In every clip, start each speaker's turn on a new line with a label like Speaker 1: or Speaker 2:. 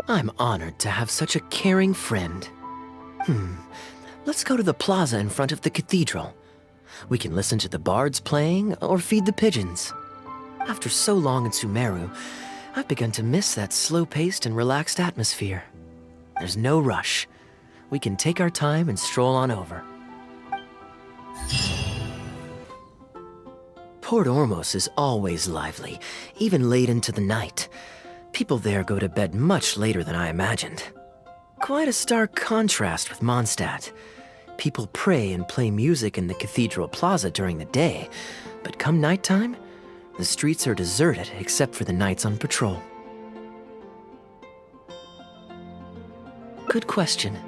Speaker 1: I'm honored to have such a caring friend. Let's go to the plaza in front of the cathedral. We can listen to the bards playing or feed the pigeons. After so long in Sumeru, I've begun to miss that slow-paced and relaxed atmosphere. There's no rush. We can take our time and stroll on over. Port Ormos is always lively, even late into the night. People there go to bed much later than I imagined. Quite a stark contrast with Mondstadt. People pray and play music in the Cathedral Plaza during the day, but come nighttime, the streets are deserted except for the knights on patrol. Good question.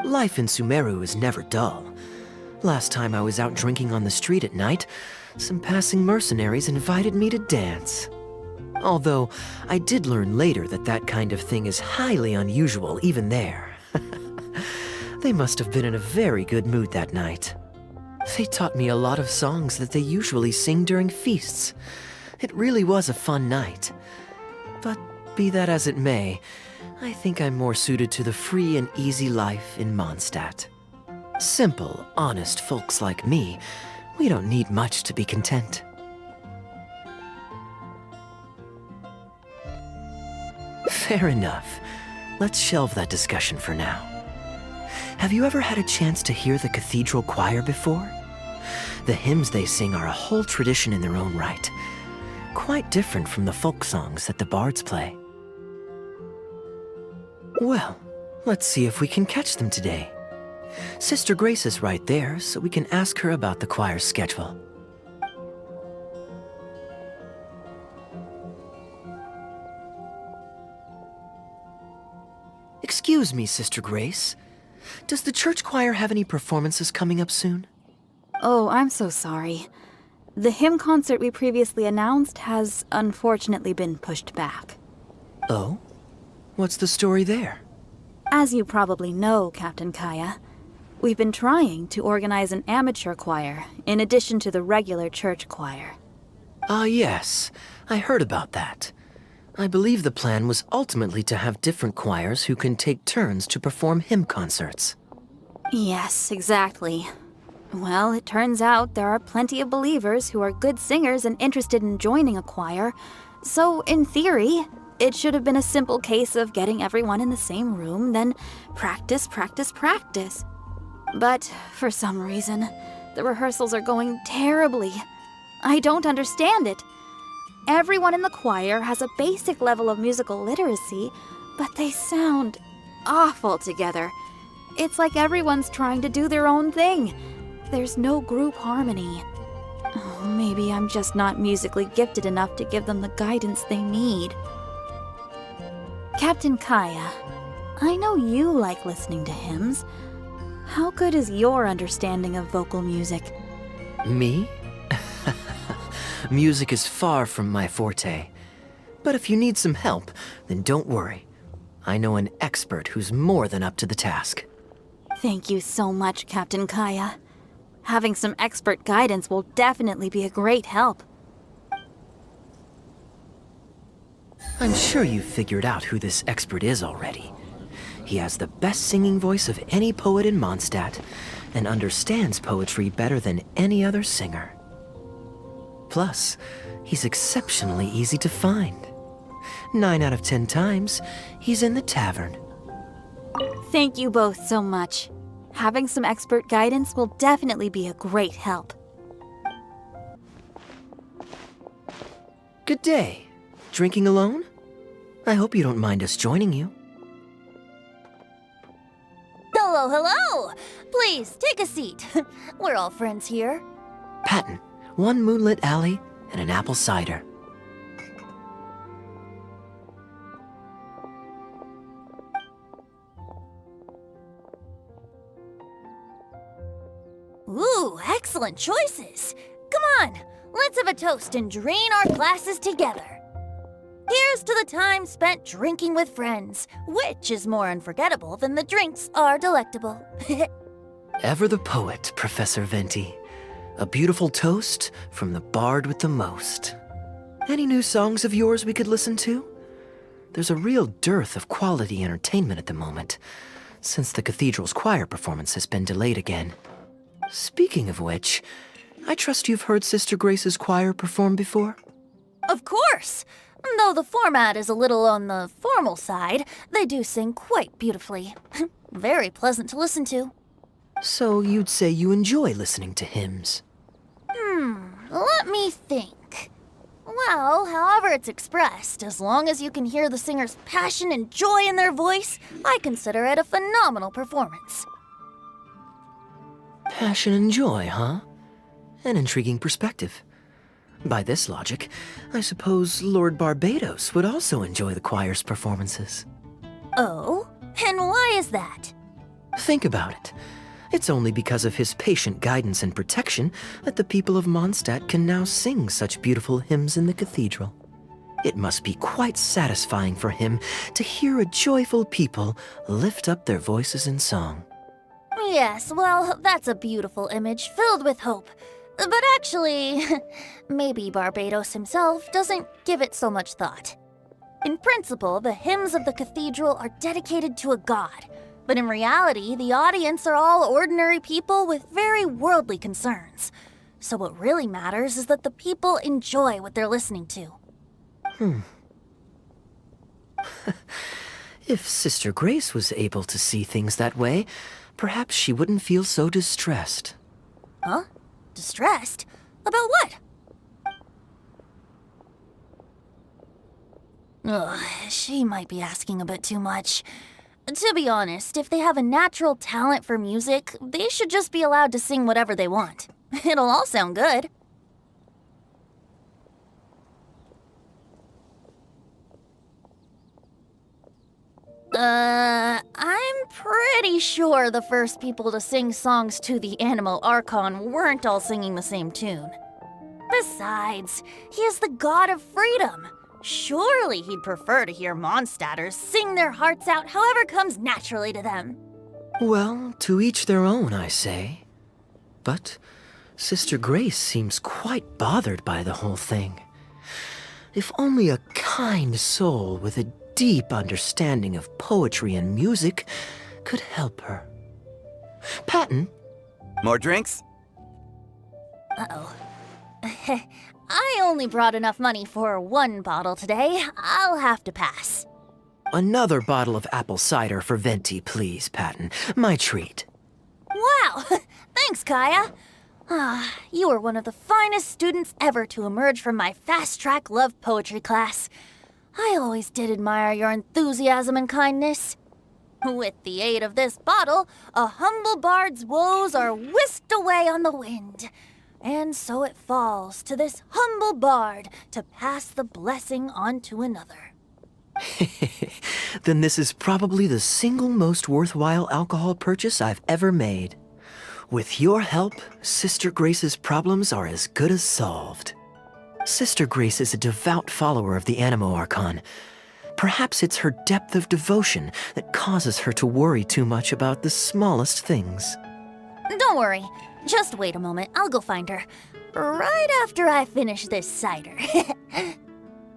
Speaker 1: Life in Sumeru is never dull. Last time I was out drinking on the street at night, some passing mercenaries invited me to dance. Although, I did learn later that that kind of thing is highly unusual even there. They must have been in a very good mood that night. They taught me a lot of songs that they usually sing during feasts. It really was a fun night. But be that as it may, I think I'm more suited to the free and easy life in Mondstadt. Simple, honest folks like me, we don't need much to be content. Fair enough. Let's shelve that discussion for now. Have you ever had a chance to hear the Cathedral Choir before? The hymns they sing are a whole tradition in their own right. Quite different from the folk songs that the bards play. Well, let's see if we can catch them today. Sister Grace is right there, so we can ask her about the choir's schedule. Excuse me, Sister Grace. Does the church choir have any performances coming up soon?
Speaker 2: Oh, I'm so sorry. The hymn concert we previously announced has unfortunately been pushed back.
Speaker 1: Oh? What's the story there?
Speaker 2: As you probably know, Captain Kaeya, we've been trying to organize an amateur choir in addition to the regular church choir.
Speaker 1: Ah, yes. I heard about that. I believe the plan was ultimately to have different choirs who can take turns to perform hymn concerts.
Speaker 2: Yes, exactly. Well, it turns out there are plenty of believers who are good singers and interested in joining a choir, so in theory, it should have been a simple case of getting everyone in the same room, then practice, practice, practice. But for some reason, the rehearsals are going terribly. I don't understand it. Everyone in the choir has a basic level of musical literacy, but they sound awful together. It's like everyone's trying to do their own thing. There's no group harmony. Oh, maybe I'm just not musically gifted enough to give them the guidance they need. Captain Kaeya, I know you like listening to hymns. How good is your understanding of vocal music?
Speaker 1: Me? Music is far from my forte. But if you need some help, then don't worry. I know an expert who's more than up to the task.
Speaker 2: Thank you so much, Captain Kaeya. Having some expert guidance will definitely be a great help.
Speaker 1: I'm sure you've figured out who this expert is already. He has the best singing voice of any poet in Mondstadt, and understands poetry better than any other singer. Plus, he's exceptionally easy to find. 9 out of 10 times, he's in the tavern.
Speaker 2: Thank you both so much. Having some expert guidance will definitely be a great help.
Speaker 1: Good day. Drinking alone? I hope you don't mind us joining you.
Speaker 3: Hello, hello! Please, take a seat. We're all friends here.
Speaker 1: Patton, 1 moonlit alley and an apple cider.
Speaker 3: Ooh, excellent choices. Come on, let's have a toast and drain our glasses together. Here's to the time spent drinking with friends, which is more unforgettable than the drinks are delectable.
Speaker 1: Ever the poet, Professor Venti. A beautiful toast from the bard with the most. Any new songs of yours we could listen to? There's a real dearth of quality entertainment at the moment, since the Cathedral's choir performance has been delayed again. Speaking of which, I trust you've heard Sister Grace's choir perform before?
Speaker 3: Of course! Though the format is a little on the formal side, they do sing quite beautifully. Very pleasant to listen to.
Speaker 1: So you'd say you enjoy listening to hymns?
Speaker 3: Let me think. Well, however it's expressed, as long as you can hear the singer's passion and joy in their voice, I consider it a phenomenal performance.
Speaker 1: Passion and joy, huh? An intriguing perspective. By this logic, I suppose Lord Barbados would also enjoy the choir's performances.
Speaker 3: Oh? And why is that?
Speaker 1: Think about it. It's only because of his patient guidance and protection that the people of Mondstadt can now sing such beautiful hymns in the cathedral. It must be quite satisfying for him to hear a joyful people lift up their voices in song.
Speaker 3: Yes, well, that's a beautiful image filled with hope. But actually, maybe Barbados himself doesn't give it so much thought. In principle, the hymns of the cathedral are dedicated to a god. But in reality, the audience are all ordinary people with very worldly concerns. So what really matters is that the people enjoy what they're listening to.
Speaker 1: If Sister Grace was able to see things that way, perhaps she wouldn't feel so distressed.
Speaker 3: Huh? Distressed? About what? Ugh, she might be asking a bit too much. To be honest, if they have a natural talent for music, they should just be allowed to sing whatever they want. It'll all sound good. I'm pretty sure the first people to sing songs to the Anemo Archon weren't all singing the same tune. Besides, he is the god of freedom. Surely he'd prefer to hear Mondstadters sing their hearts out however comes naturally to them.
Speaker 1: Well, to each their own, I say. But Sister Grace seems quite bothered by the whole thing. If only a kind soul with a deep understanding of poetry and music could help her. Patton?
Speaker 4: More drinks?
Speaker 3: Uh-oh. I only brought enough money for one bottle today. I'll have to pass.
Speaker 1: Another bottle of apple cider for Venti, please, Patton. My treat.
Speaker 3: Wow! Thanks, Kaeya. You are one of the finest students ever to emerge from my fast-track love poetry class. I always did admire your enthusiasm and kindness. With the aid of this bottle, a humble bard's woes are whisked away on the wind. And so it falls to this humble bard to pass the blessing on to another.
Speaker 1: Then this is probably the single most worthwhile alcohol purchase I've ever made. With your help, Sister Grace's problems are as good as solved. Sister Grace is a devout follower of the Anemo Archon. Perhaps it's her depth of devotion that causes her to worry too much about the smallest things.
Speaker 3: Don't worry. Just wait a moment. I'll go find her. Right after I finish this cider.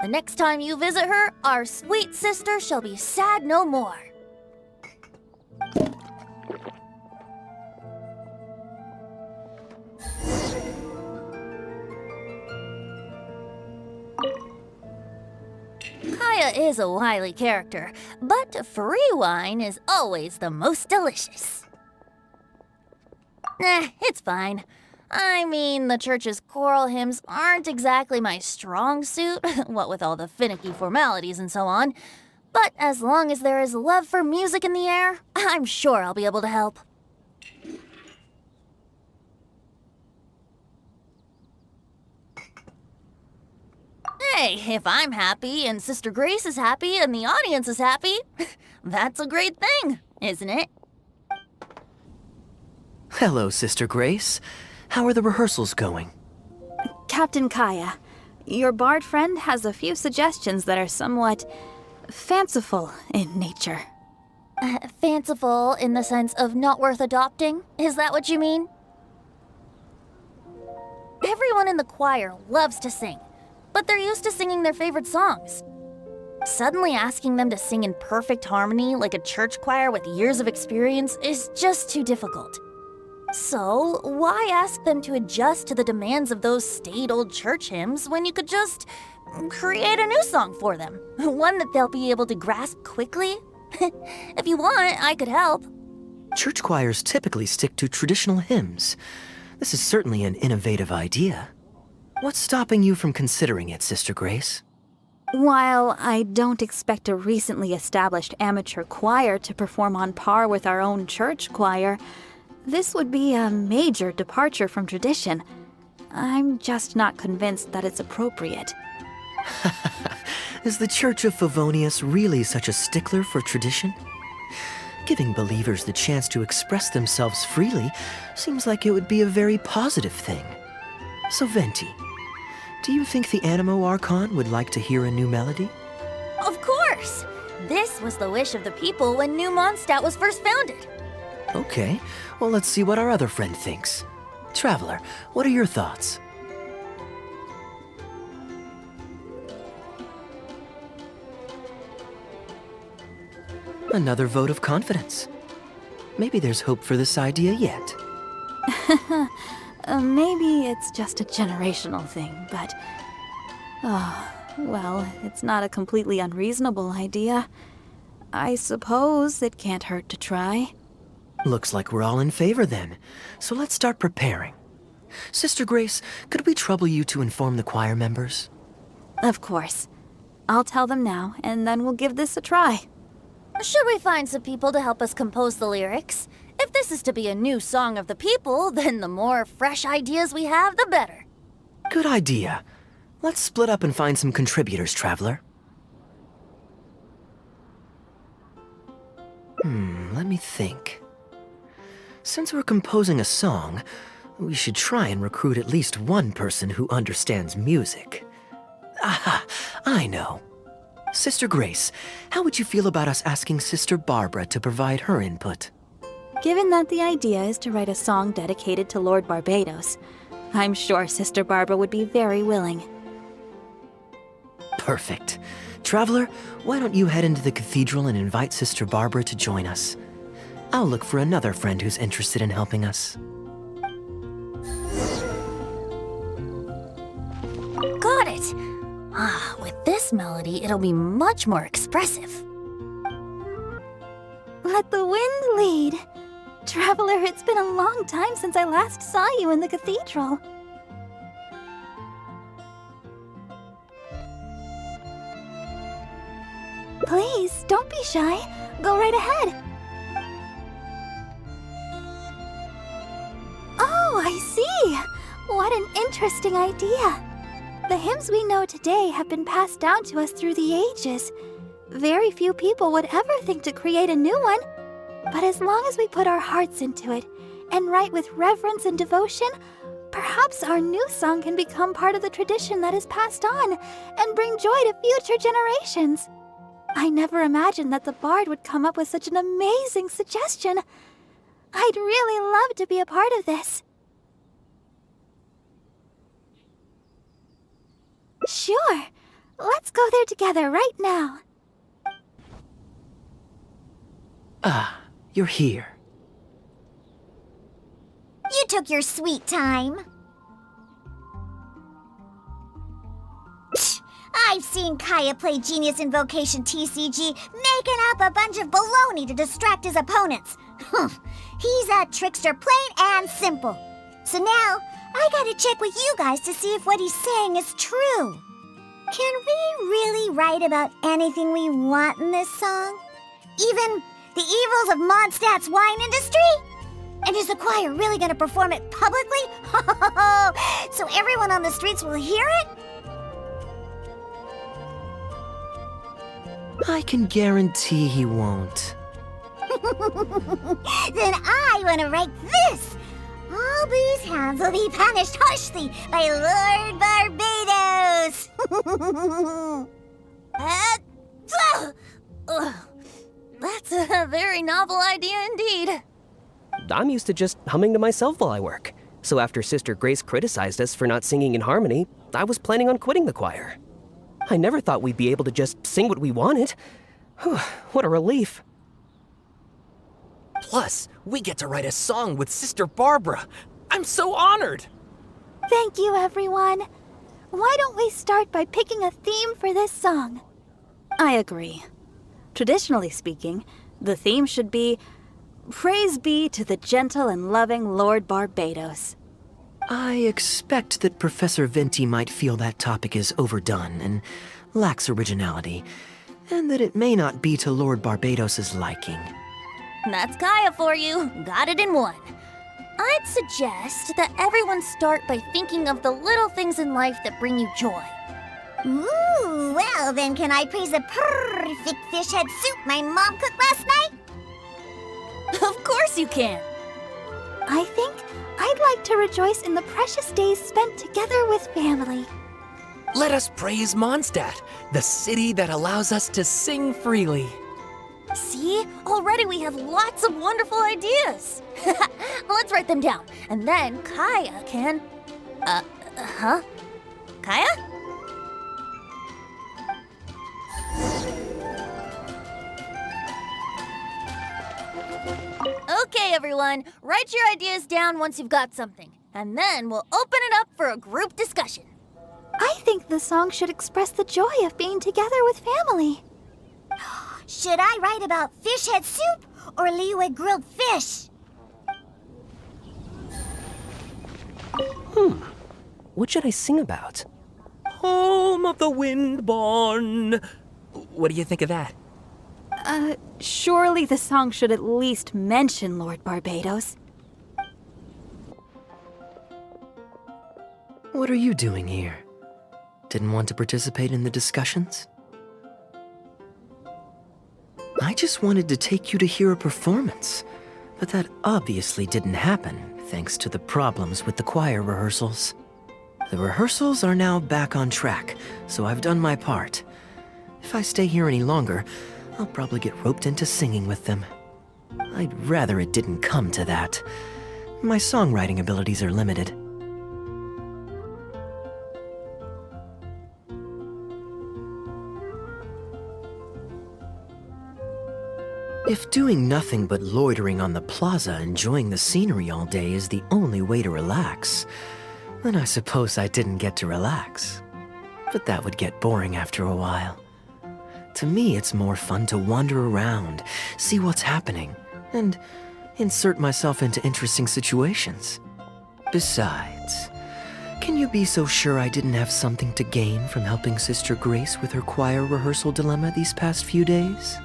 Speaker 3: The next time you visit her, our sweet sister shall be sad no more. Kaeya is a wily character, but free wine is always the most delicious. It's fine. I mean, the church's choral hymns aren't exactly my strong suit, what with all the finicky formalities and so on. But as long as there is love for music in the air, I'm sure I'll be able to help. Hey, if I'm happy and Sister Grace is happy and the audience is happy, that's a great thing, isn't it?
Speaker 1: Hello, Sister Grace. How are the rehearsals going?
Speaker 2: Captain Kaeya, your bard friend has a few suggestions that are somewhat fanciful in nature.
Speaker 3: Fanciful in the sense of not worth adopting? Is that what you mean? Everyone in the choir loves to sing, but they're used to singing their favorite songs. Suddenly asking them to sing in perfect harmony like a church choir with years of experience is just too difficult. So, why ask them to adjust to the demands of those staid old church hymns when you could just create a new song for them? One that they'll be able to grasp quickly? If you want, I could help.
Speaker 1: Church choirs typically stick to traditional hymns. This is certainly an innovative idea. What's stopping you from considering it, Sister Grace?
Speaker 2: While I don't expect a recently established amateur choir to perform on par with our own church choir, this would be a major departure from tradition. I'm just not convinced that it's appropriate.
Speaker 1: Is the Church of Favonius really such a stickler for tradition? Giving believers the chance to express themselves freely seems like it would be a very positive thing. So Venti, do you think the Anemo Archon would like to hear a new melody?
Speaker 3: Of course! This was the wish of the people when New Mondstadt was first founded.
Speaker 1: Okay, well let's see what our other friend thinks. Traveler, what are your thoughts? Another vote of confidence. Maybe there's hope for this idea yet.
Speaker 2: Maybe it's just a generational thing, but... well, it's not a completely unreasonable idea. I suppose it can't hurt to try.
Speaker 1: Looks like we're all in favor then, so let's start preparing. Sister Grace, could we trouble you to inform the choir members?
Speaker 2: Of course. I'll tell them now, and then we'll give this a try.
Speaker 3: Should we find some people to help us compose the lyrics? If this is to be a new song of the people, then the more fresh ideas we have, the better.
Speaker 1: Good idea. Let's split up and find some contributors, Traveler. Let me think. Since we're composing a song, we should try and recruit at least one person who understands music. Aha, I know. Sister Grace, how would you feel about us asking Sister Barbara to provide her input?
Speaker 2: Given that the idea is to write a song dedicated to Lord Barbados, I'm sure Sister Barbara would be very willing.
Speaker 1: Perfect. Traveler, why don't you head into the cathedral and invite Sister Barbara to join us? I'll look for another friend who's interested in helping us.
Speaker 3: Got it! With this melody, it'll be much more expressive.
Speaker 2: Let the wind lead. Traveler, it's been a long time since I last saw you in the cathedral. Please, don't be shy. Go right ahead. Oh, I see. What an interesting idea. The hymns we know today have been passed down to us through the ages. Very few people would ever think to create a new one. But as long as we put our hearts into it and write with reverence and devotion, perhaps our new song can become part of the tradition that is passed on and bring joy to future generations. I never imagined that the bard would come up with such an amazing suggestion. I'd really love to be a part of this. Sure. Let's go there together right now.
Speaker 1: Ah, you're here.
Speaker 4: You took your sweet time. Psh, I've seen Kaeya play Genius Invocation TCG, making up a bunch of baloney to distract his opponents. He's a trickster plain and simple. So now, I gotta check with you guys to see if what he's saying is true. Can we really write about anything we want in this song? Even the evils of Mondstadt's wine industry? And is the choir really gonna perform it publicly? So everyone on the streets will hear it?
Speaker 1: I can guarantee he won't.
Speaker 4: Then I want to write this. All these hounds will be punished harshly by Lord Barbados.
Speaker 3: That's a very novel idea indeed.
Speaker 5: I'm used to just humming to myself while I work. So after Sister Grace criticized us for not singing in harmony, I was planning on quitting the choir. I never thought we'd be able to just sing what we wanted. Whew, what a relief.
Speaker 6: Plus, we get to write a song with Sister Barbara. I'm so honored!
Speaker 2: Thank you, everyone. Why don't we start by picking a theme for this song? I agree. Traditionally speaking, the theme should be Praise be to the gentle and loving Lord Barbados.
Speaker 1: I expect that Professor Venti might feel that topic is overdone and lacks originality, and that it may not be to Lord Barbados's liking.
Speaker 3: That's Kaeya for you. Got it in one. I'd suggest that everyone start by thinking of the little things in life that bring you joy.
Speaker 4: Ooh, well then can I praise the perfect fish head soup my mom cooked last night?
Speaker 3: Of course you can.
Speaker 2: I think I'd like to rejoice in the precious days spent together with family.
Speaker 6: Let us praise Mondstadt, the city that allows us to sing freely.
Speaker 3: See? Already we have lots of wonderful ideas. Let's write them down, and then Kaeya can... Kaeya? Okay, everyone. Write your ideas down once you've got something, and then we'll open it up for a group discussion.
Speaker 2: I think the song should express the joy of being together with family.
Speaker 4: Should I write about fish head soup or Liyue grilled fish?
Speaker 5: What should I sing about?
Speaker 6: Home of the Windborn. What do you think of that?
Speaker 2: Surely the song should at least mention Lord Barbados.
Speaker 1: What are you doing here? Didn't want to participate in the discussions? I just wanted to take you to hear a performance, but that obviously didn't happen thanks to the problems with the choir rehearsals. The rehearsals are now back on track, so I've done my part. If I stay here any longer, I'll probably get roped into singing with them. I'd rather it didn't come to that. My songwriting abilities are limited. If doing nothing but loitering on the plaza enjoying the scenery all day is the only way to relax, then I suppose I didn't get to relax. But that would get boring after a while. To me, it's more fun to wander around, see what's happening, and insert myself into interesting situations. Besides, can you be so sure I didn't have something to gain from helping Sister Grace with her choir rehearsal dilemma these past few days?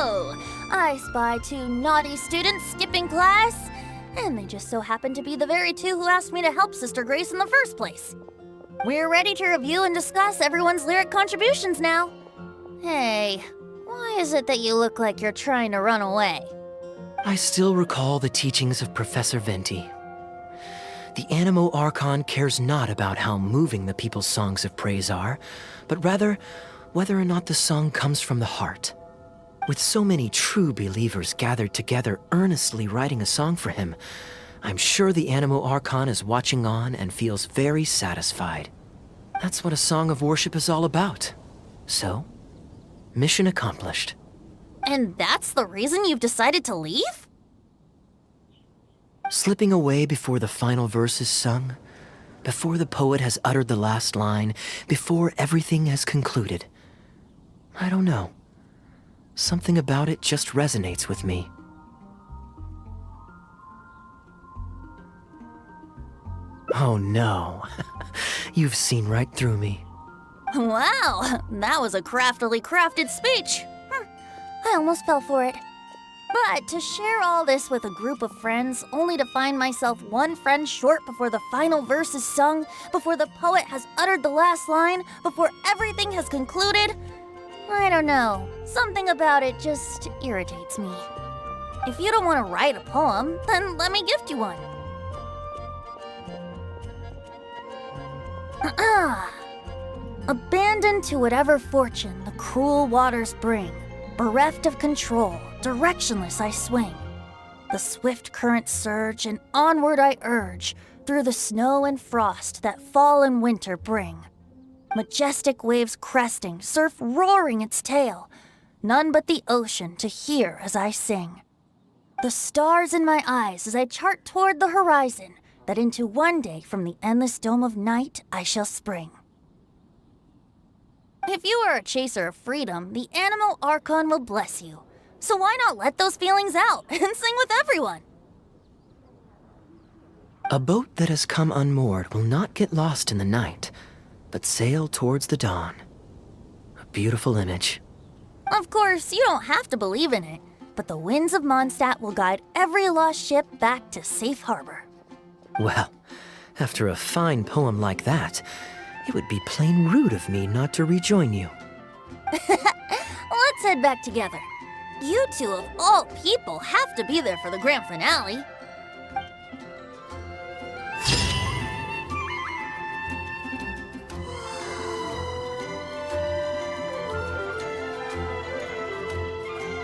Speaker 3: Oh, I spy 2 naughty students skipping class, and they just so happen to be the very 2 who asked me to help Sister Grace in the first place. We're ready to review and discuss everyone's lyric contributions now. Hey, why is it that you look like you're trying to run away?
Speaker 1: I still recall the teachings of Professor Venti. The Anemo Archon cares not about how moving the people's songs of praise are, but rather whether or not the song comes from the heart. With so many true believers gathered together earnestly writing a song for him, I'm sure the Anemo Archon is watching on and feels very satisfied. That's what a song of worship is all about. So, mission accomplished.
Speaker 3: And that's the reason you've decided to leave?
Speaker 1: Slipping away before the final verse is sung, before the poet has uttered the last line, before everything has concluded. I don't know. Something about it just resonates with me. Oh no, you've seen right through me.
Speaker 3: Wow, that was a craftily crafted speech. I almost fell for it. But to share all this with a group of friends, only to find myself one friend short before the final verse is sung, before the poet has uttered the last line, before everything has concluded, I don't know. Something about it just irritates me. If you don't want to write a poem, then let me gift you one. Abandoned to whatever fortune the cruel waters bring, bereft of control, directionless I swing. The swift currents surge, and onward I urge, through the snow and frost that fall and winter bring. Majestic waves cresting, surf roaring its tail. None but the ocean to hear as I sing. The stars in my eyes as I chart toward the horizon, that into one day from the endless dome of night I shall spring. If you are a chaser of freedom, the Anemo Archon will bless you. So why not let those feelings out and sing with everyone?
Speaker 1: A boat that has come unmoored will not get lost in the night, but sail towards the dawn. A beautiful image.
Speaker 3: Of course, you don't have to believe in it, but the winds of Mondstadt will guide every lost ship back to safe harbor.
Speaker 1: Well, after a fine poem like that, it would be plain rude of me not to rejoin you.
Speaker 3: Let's head back together. You two, of all people, have to be there for the grand finale.